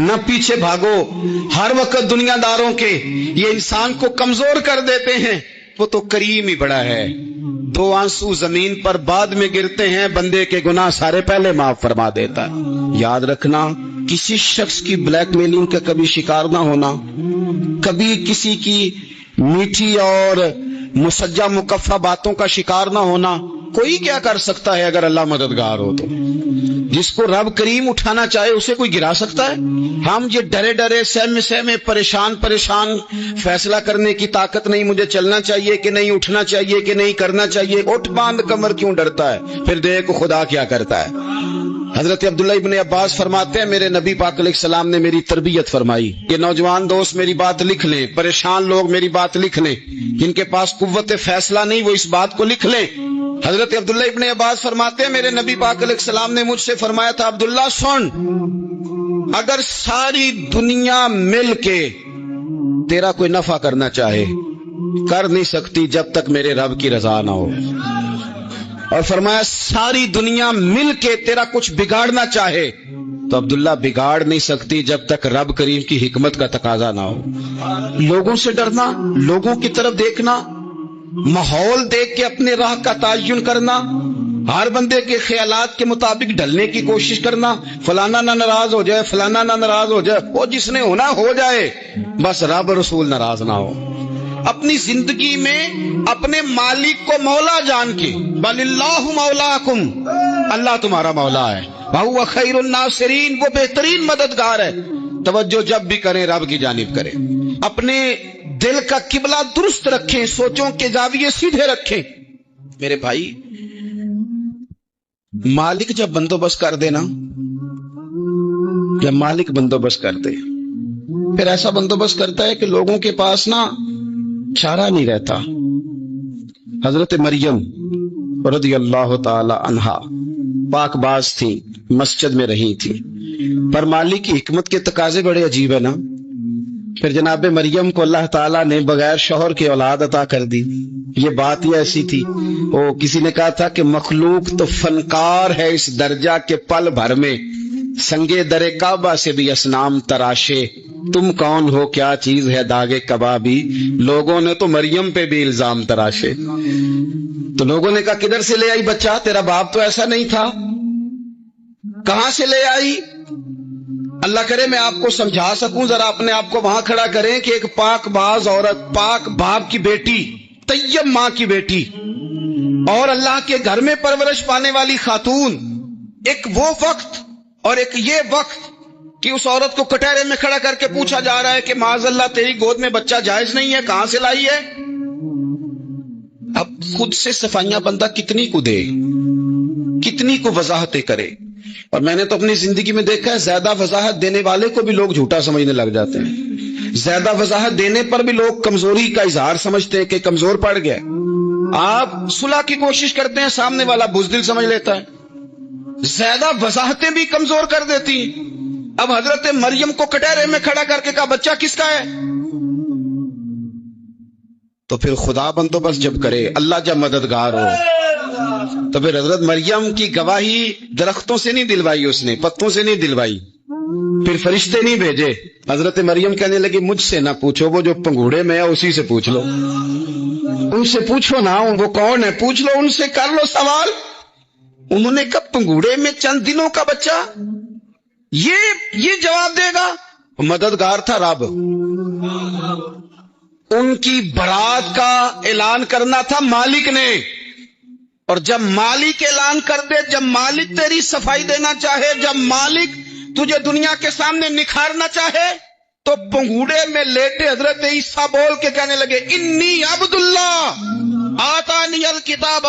نہ پیچھے بھاگو. ہر وقت دنیاداروں کے یہ انسان کو کمزور کر دیتے ہیں. وہ تو کریم ہی بڑا ہے. 2 آنسو زمین پر بعد میں گرتے ہیں، بندے کے گناہ سارے پہلے معاف فرما دیتا ہے. یاد رکھنا، کسی شخص کی بلیک میلنگ کا کبھی شکار نہ ہونا، کبھی کسی کی میٹھی اور مسجع مکفہ باتوں کا شکار نہ ہونا. کوئی کیا کر سکتا ہے اگر اللہ مددگار ہو تو؟ جس کو رب کریم اٹھانا چاہے اسے کوئی گرا سکتا ہے؟ ہم یہ ڈرے ڈرے سہمے پریشان فیصلہ کرنے کی طاقت نہیں، مجھے چلنا چاہیے کہ نہیں، اٹھنا چاہیے کہ نہیں، کرنا چاہیے. اٹھ باندھ کمر کیوں ڈرتا ہے؟ پھر دیکھ خدا کیا کرتا ہے. حضرت عبداللہ ابن عباس فرماتے ہیں میرے نبی پاک علیہ السلام نے میری تربیت فرمائی. یہ نوجوان دوست میری بات لکھ لیں، پریشان لوگ میری بات لکھ لیں، جن کے پاس قوت فیصلہ نہیں وہ اس بات کو لکھ لیں. حضرت عبداللہ ابن عباس فرماتے ہیں میرے نبی پاک علیہ السلام نے مجھ سے فرمایا تھا، عبداللہ سن، اگر ساری دنیا مل کے تیرا کوئی نفع کرنا چاہے، کر نہیں سکتی جب تک میرے رب کی رضا نہ ہو. اور فرمایا ساری دنیا مل کے تیرا کچھ بگاڑنا چاہے تو عبداللہ بگاڑ نہیں سکتی جب تک رب کریم کی حکمت کا تقاضا نہ ہو. لوگوں سے ڈرنا، لوگوں کی طرف دیکھنا، ماحول دیکھ کے اپنے راہ کا تعین کرنا، ہر بندے کے خیالات کے مطابق ڈھلنے کی کوشش کرنا، فلانا نہ ناراض ہو جائے، فلانا نہ ناراض ہو جائے، وہ جس نے ہونا ہو جائے، بس رب رسول ناراض نہ ہو. اپنی زندگی میں اپنے مالک کو مولا جان کے، بل اللہ مولاکم، اللہ تمہارا مولا ہے، وہو خیر الناصرین، وہ بہترین مددگار ہے. توجہ جب بھی کریں رب کی جانب کریں. اپنے دل کا قبلہ درست رکھیں، سوچوں کے زاویے سیدھے رکھیں. میرے بھائی، مالک جب بندوبست کر دے نا، جب مالک بندوبست کر دے پھر ایسا بندوبست کرتا ہے کہ لوگوں کے پاس نا چارہ نہیں رہتا. حضرت مریم رضی اللہ تعالی عنہا پاک باز تھی، مسجد میں رہی تھی، پر مالک کی حکمت کے تقاضے بڑے عجیب ہے نا. پھر جناب مریم کو اللہ تعالیٰ نے بغیر شوہر کی اولاد عطا کر دی. یہ بات ہی ایسی تھی، وہ کسی نے کہا تھا کہ مخلوق تو فنکار ہے اس درجہ کے پل بھر میں سنگے در کعبہ سے بھی اصنام تراشے. تم کون ہو، کیا چیز ہے داغے کبابی؟ لوگوں نے تو مریم پہ بھی الزام تراشے. تو لوگوں نے کہا کدھر سے لے آئی بچہ، تیرا باپ تو ایسا نہیں تھا، کہاں سے لے آئی؟ اللہ کرے میں آپ کو سمجھا سکوں، ذرا اپنے آپ کو وہاں کھڑا کریں کہ ایک پاک باز عورت، پاک باپ کی بیٹی، طیب ماں کی بیٹی، اور اللہ کے گھر میں پرورش پانے والی خاتون، ایک وہ وقت اور ایک یہ وقت کہ اس عورت کو کٹہرے میں کھڑا کر کے پوچھا جا رہا ہے کہ معاذ اللہ تیری گود میں بچہ جائز نہیں ہے، کہاں سے لائی ہے؟ اب خود سے صفائیاں بندہ کتنی کو دے، کتنی کو وضاحتیں کرے. اور میں نے تو اپنی زندگی میں دیکھا ہے زیادہ وضاحت دینے والے کو بھی لوگ جھوٹا سمجھنے لگ جاتے ہیں. زیادہ وضاحت دینے پر بھی لوگ کمزوری کا اظہار سمجھتے ہیں کہ کمزور پڑ گیا. آپ صلح کی کوشش کرتے ہیں، سامنے والا بزدل سمجھ لیتا ہے. زیادہ وضاحتیں بھی کمزور کر دیتی ہیں. اب حضرت مریم کو کٹہرے میں کھڑا کر کے کہا بچہ کس کا ہے؟ تو پھر خدا بندوبست جب کرے، اللہ جب مددگار ہو، تو پھر حضرت مریم کی گواہی درختوں سے نہیں دلوائی، اس نے پتوں سے نہیں دلوائی، پھر فرشتے نہیں بھیجے. حضرت مریم کہنے لگی مجھ سے نہ پوچھو، وہ جو پنگوڑے میں ہے اسی سے پوچھ لو، ان سے پوچھو نا، وہ کون ہے پوچھ لو، ان سے کر لو سوال. انہوں نے کہا پنگوڑے میں چند دنوں کا بچہ، یہ جواب دے گا؟ مددگار تھا رب. ان کی برات کا اعلان کرنا تھا مالک نے، اور جب مالک اعلان کر دے، جب مالک تیری صفائی دینا چاہے، جب مالک تجھے دنیا کے سامنے نکھارنا چاہے، تو پنگوڑے میں لیٹے حضرت عیسیٰ بول کے کہنے لگے انی عبداللہ آتانی الکتاب،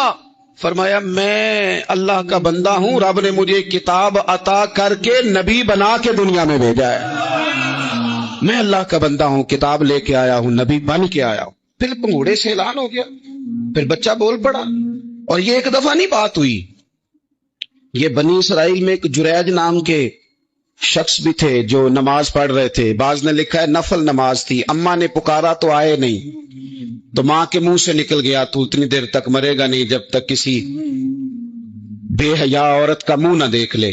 فرمایا میں اللہ کا بندہ ہوں، رب نے مجھے کتاب عطا کر کے نبی بنا کے دنیا میں بھیجا ہے. میں اللہ کا بندہ ہوں، کتاب لے کے آیا ہوں، نبی بن کے آیا ہوں. پھر پنگوڑے سے اعلان ہو گیا، پھر بچہ بول پڑا. اور یہ ایک دفعہ نہیں بات ہوئی، یہ بنی اسرائیل میں ایک جریج نام کے شخص بھی تھے جو نماز پڑھ رہے تھے. بعض نے لکھا ہے نفل نماز تھی، اماں نے پکارا تو آئے نہیں، تو ماں کے منہ سے نکل گیا تو اتنی دیر تک مرے گا نہیں جب تک کسی بے حیا عورت کا منہ نہ دیکھ لے.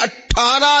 18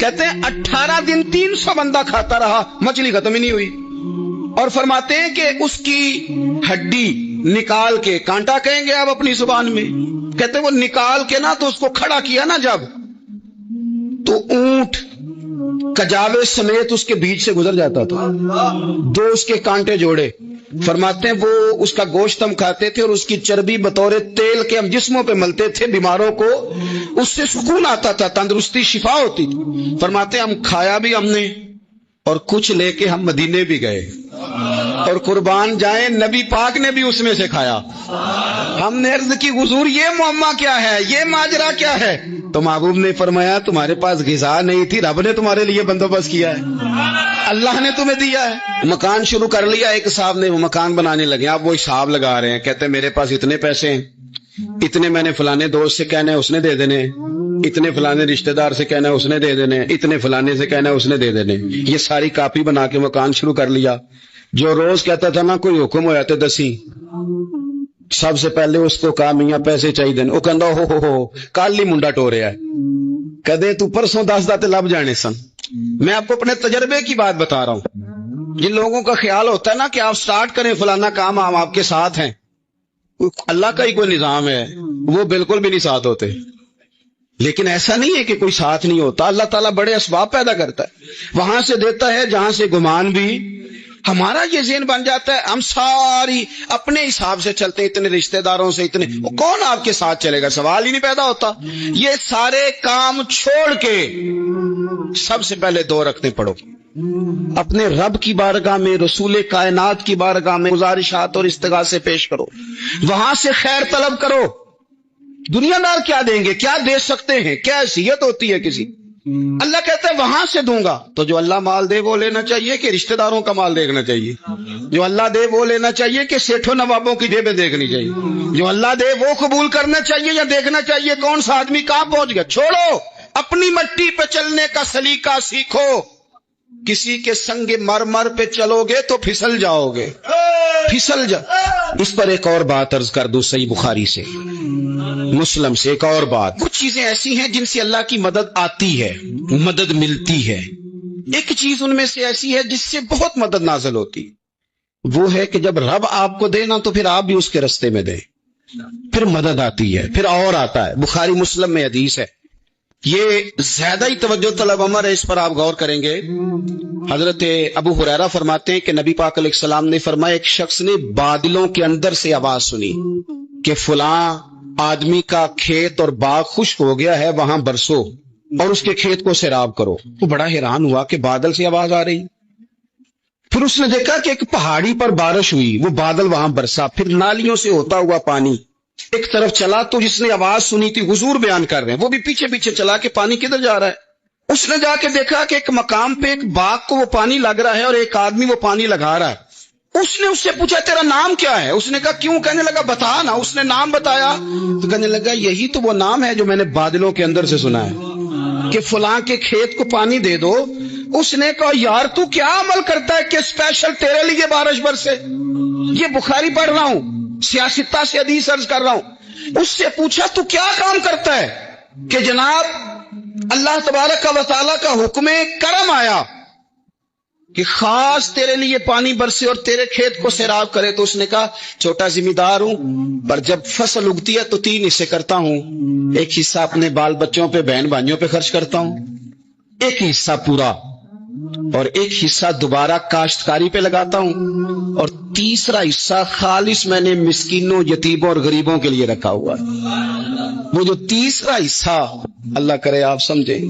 کہتے ہیں 18 دن 300 بندہ کھاتا رہا، مچھلی ختم ہی نہیں ہوئی. اور فرماتے ہیں کہ اس کی ہڈی نکال کے، کانٹا کہیں گے آپ اپنی زبان میں، کہتے ہیں وہ نکال کے نا تو اس کو کھڑا کیا نا جب، تو اونٹ کجاوے سمیت اس کے بیچ سے گزر جاتا تھا. 2 اس کے کانٹے جوڑے. فرماتے ہیں وہ اس کا گوشت ہم کھاتے تھے اور اس کی چربی بطور تیل کے ہم جسموں پہ ملتے تھے، بیماروں کو اس سے سکون آتا تھا، تندرستی شفا ہوتی تھی. فرماتے ہیں ہم کھایا بھی ہم نے اور کچھ لے کے ہم مدینے بھی گئے، اور قربان جائیں نبی پاک نے بھی اس میں سے کھایا. ہم نے عرض کی حضور یہ معمہ کیا ہے، یہ ماجرا کیا ہے؟ تو محبوب نے فرمایا تمہارے پاس غذا نہیں تھی، رب نے تمہارے لیے بندوبست کیا ہے، اللہ نے تمہیں دیا ہے. مکان شروع کر لیا ایک صاحب نے، وہ مکان بنانے لگے. آپ وہ حساب لگا رہے ہیں، کہتے ہیں میرے پاس اتنے پیسے ہیں، اتنے میں نے فلانے دوست سے کہنا ہے اس نے دے دینے، اتنے فلانے رشتہ دار سے کہنا ہے اس نے دے دینے، اتنے فلانے سے کہنا ہے اس نے دے دینے. یہ ساری کاپی بنا کے مکان شروع کر لیا. جو روز کہتا تھا نا کوئی حکم ہو جاتے دسی، سب سے پہلے اس کو کہا میاں پیسے چاہیے دین. وہ کہندا ہو کل ہی منڈا ٹو رہا ہے، کدے تو پرسوں 10 داتے لب جانے سن. میں آپ کو اپنے تجربے کی بات بتا رہا ہوں. جن لوگوں کا خیال ہوتا ہے نا کہ آپ سٹارٹ کریں فلانا کام، ہم آپ کے ساتھ ہیں، اللہ کا ہی کوئی نظام ہے، وہ بالکل بھی نہیں ساتھ ہوتے. لیکن ایسا نہیں ہے کہ کوئی ساتھ نہیں ہوتا، اللہ تعالیٰ بڑے اسباب پیدا کرتا ہے، وہاں سے دیتا ہے جہاں سے گمان بھی. ہمارا یہ ذہن بن جاتا ہے ہم ساری اپنے حساب سے چلتے ہیں، اتنے رشتہ داروں سے اتنے، وہ کون آپ کے ساتھ چلے گا؟ سوال ہی نہیں پیدا ہوتا. یہ سارے کام چھوڑ کے سب سے پہلے 2 رکعتیں پڑھو، اپنے رب کی بارگاہ میں، رسول کائنات کی بارگاہ میں گزارشات اور استغاثے پیش کرو، وہاں سے خیر طلب کرو. دنیا دار کیا دیں گے، کیا دے سکتے ہیں، کیا حیثیت ہوتی ہے کسی؟ اللہ کہتا ہے وہاں سے دوں گا. تو جو اللہ مال دے وہ لینا چاہیے کہ رشتہ داروں کا مال دیکھنا چاہیے؟ جو اللہ دے وہ لینا چاہیے کہ سیٹھوں نوابوں کی جیبیں دیکھنی چاہیے؟ جو اللہ دے وہ قبول کرنا چاہیے یا دیکھنا چاہیے کون سا آدمی کہاں پہنچ گیا؟ چھوڑو، اپنی مٹی پہ چلنے کا سلیقہ سیکھو. کسی کے سنگ مرمر پہ چلو گے تو پھسل جاؤ گے، پھسل جا. اس پر ایک اور بات عرض کر دوں، صحیح بخاری سے، مسلم سے ایک اور بات. کچھ چیزیں ایسی ہیں جن سے اللہ کی مدد آتی ہے، مدد ملتی ہے. ایک چیز ان میں سے ایسی ہے جس سے بہت مدد نازل ہوتی، وہ ہے کہ جب رب آپ کو دے نا تو پھر آپ بھی اس کے رستے میں دیں، پھر مدد آتی ہے، پھر اور آتا ہے. بخاری مسلم میں حدیث ہے، یہ زیادہ ہی توجہ طلب عمر ہے، اس پر آپ غور کریں گے. حضرت ابو ہریرہ فرماتے ہیں کہ نبی پاک علیہ السلام نے فرمایا ایک شخص نے بادلوں کے اندر سے آواز سنی کہ فلاں آدمی کا کھیت اور باغ خشک ہو گیا ہے، وہاں برسو اور اس کے کھیت کو سیراب کرو. وہ بڑا حیران ہوا کہ بادل سے آواز آ رہی. پھر اس نے دیکھا کہ ایک پہاڑی پر بارش ہوئی، وہ بادل وہاں برسا، پھر نالیوں سے ہوتا ہوا پانی ایک طرف چلا. تو جس نے آواز سنی تھی، حضور بیان کر رہے ہیں، وہ بھی پیچھے پیچھے چلا کہ پانی کدھر جا رہا ہے. اس نے جا کے دیکھا کہ ایک مقام پہ ایک باغ کو وہ پانی لگ رہا ہے اور ایک آدمی وہ پانی لگا رہا ہے. اس نے اس سے پوچھا تیرا نام کیا ہے؟ اس نے کہا کیوں؟ کہنے لگا بتا نا. اس نے نام بتایا تو کہنے لگا یہی تو وہ نام ہے جو میں نے بادلوں کے اندر سے سنا ہے کہ فلاں کے کھیت کو پانی دے دو. اس نے کہا یار تو کیا عمل کرتا ہے کہ اسپیشل تیرے لیے بارش برسے؟ یہ بخاری پڑھ رہا ہوں، سیاستہ سے حدیث عرض کر رہا ہوں. اس سے پوچھا تو کیا کام کرتا ہے کہ جناب اللہ تبارک و تعالیٰ کا حکم کرم آیا کہ خاص تیرے لیے پانی برسے اور تیرے کھیت کو سیراب کرے؟ تو اس نے کہا چھوٹا ذمہ دار ہوں، پر جب فصل اگتی ہے تو 3 حصے کرتا ہوں. ایک حصہ اپنے بال بچوں پہ، بہن بھائیوں پہ خرچ کرتا ہوں، ایک حصہ پورا، اور ایک حصہ دوبارہ کاشتکاری پہ لگاتا ہوں، اور تیسرا حصہ خالص میں نے مسکینوں، یتیموں اور غریبوں کے لیے رکھا ہوا ہے. وہ جو تیسرا حصہ، اللہ کرے آپ سمجھیں،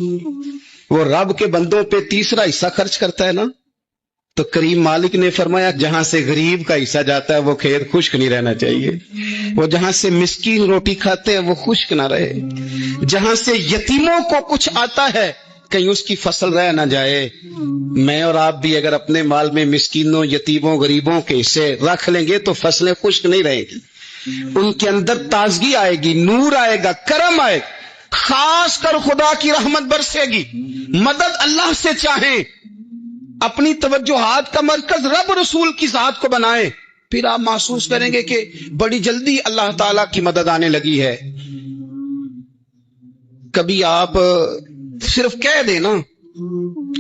وہ رب کے بندوں پہ تیسرا حصہ خرچ کرتا ہے نا، تو کریم مالک نے فرمایا جہاں سے غریب کا حصہ جاتا ہے وہ کھیت خشک نہیں رہنا چاہیے، وہ جہاں سے مسکین روٹی کھاتے ہیں وہ خشک نہ رہے، جہاں سے یتیموں کو کچھ آتا ہے کہیں اس کی فصل رہ نہ جائے. میں اور آپ بھی اگر اپنے مال میں مسکینوں، یتیموں، غریبوں کے حصے رکھ لیں گے تو فصلیں خشک نہیں رہیں گی، ان کے اندر تازگی آئے گی، نور آئے گا، کرم آئے گا، خاص کر خدا کی رحمت برسے گی. مدد اللہ سے چاہیں، اپنی توجہات کا مرکز رب رسول کی ذات کو بنائیں، پھر آپ محسوس کریں گے کہ بڑی جلدی اللہ تعالیٰ کی مدد آنے لگی ہے. کبھی آپ صرف کہہ دیں نا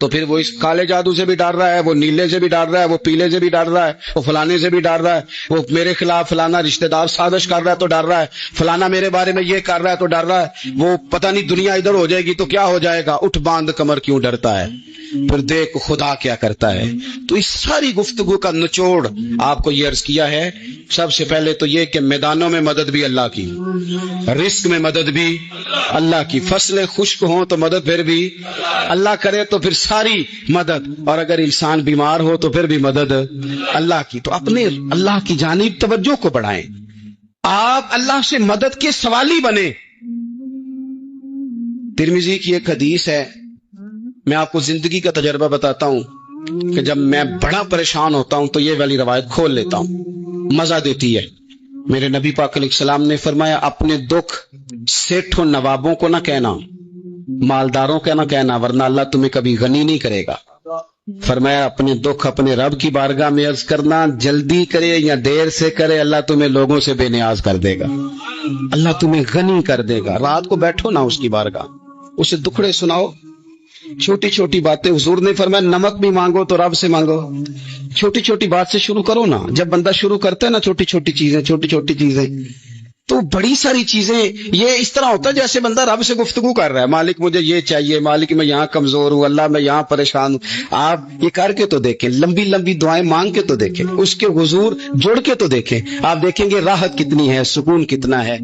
تو پھر وہ اس کالے جادو سے بھی ڈر رہا ہے، وہ نیلے سے بھی ڈر رہا ہے، وہ پیلے سے بھی ڈر رہا ہے، وہ فلانے سے بھی ڈر رہا ہے، وہ میرے خلاف فلانا رشتہ دار سازش کر رہا ہے تو ڈر رہا ہے، فلانا میرے بارے میں یہ کر رہا ہے تو ڈر رہا ہے، وہ پتہ نہیں دنیا ادھر ہو جائے گی تو کیا ہو جائے گا، اٹھ باندھ کمر کیوں ڈرتا ہے، پھر دیکھ خدا کیا کرتا ہے۔ تو اس ساری گفتگو کا نچوڑ آپ کو یہ عرض کیا ہے، سب سے پہلے تو یہ کہ میدانوں میں مدد بھی اللہ کی، رزق میں مدد بھی اللہ کی، فصلیں خشک ہوں تو مدد پھر بھی اللہ کرے، تو پھر ساری مدد، اور اگر انسان بیمار ہو تو پھر بھی مدد اللہ کی۔ تو اپنے اللہ کی جانب توجہ کو بڑھائیں، آپ اللہ سے مدد کے سوالی بنے۔ ترمذی کی ایک حدیث ہے، میں آپ کو زندگی کا تجربہ بتاتا ہوں کہ جب میں بڑا پریشان ہوتا ہوں تو یہ والی روایت کھول لیتا ہوں، مزہ دیتی ہے۔ میرے نبی پاک علیہ السلام نے فرمایا، اپنے دکھ سیٹھوں نوابوں کو نہ کہنا، مالداروں کا نہ کہنا، ورنہ اللہ تمہیں کبھی غنی نہیں کرے گا۔ فرمایا اپنے دکھ اپنے رب کی بارگاہ میں عرض کرنا، جلدی کرے یا دیر سے کرے اللہ تمہیں لوگوں سے بے نیاز کر دے گا، اللہ تمہیں غنی کر دے گا۔ رات کو بیٹھو نا اس کی بارگاہ، اسے دکھڑے سناؤ، چھوٹی چھوٹی باتیں، حضور نے فرمایا نمک بھی مانگو تو رب سے مانگو، چھوٹی چھوٹی بات سے شروع کرو نا۔ جب بندہ شروع کرتا ہے نا چھوٹی چھوٹی چیزیں تو بڑی ساری چیزیں یہ اس طرح ہوتا ہے جیسے بندہ رب سے گفتگو کر رہا ہے، مالک مجھے یہ چاہیے، مالک میں یہاں کمزور ہوں، اللہ میں یہاں پریشان ہوں۔ آپ یہ کر کے تو دیکھیں، لمبی لمبی دعائیں مانگ کے تو دیکھیں، اس کے حضور جڑ کے تو دیکھیں، آپ دیکھیں گے راحت کتنی ہے، سکون کتنا ہے۔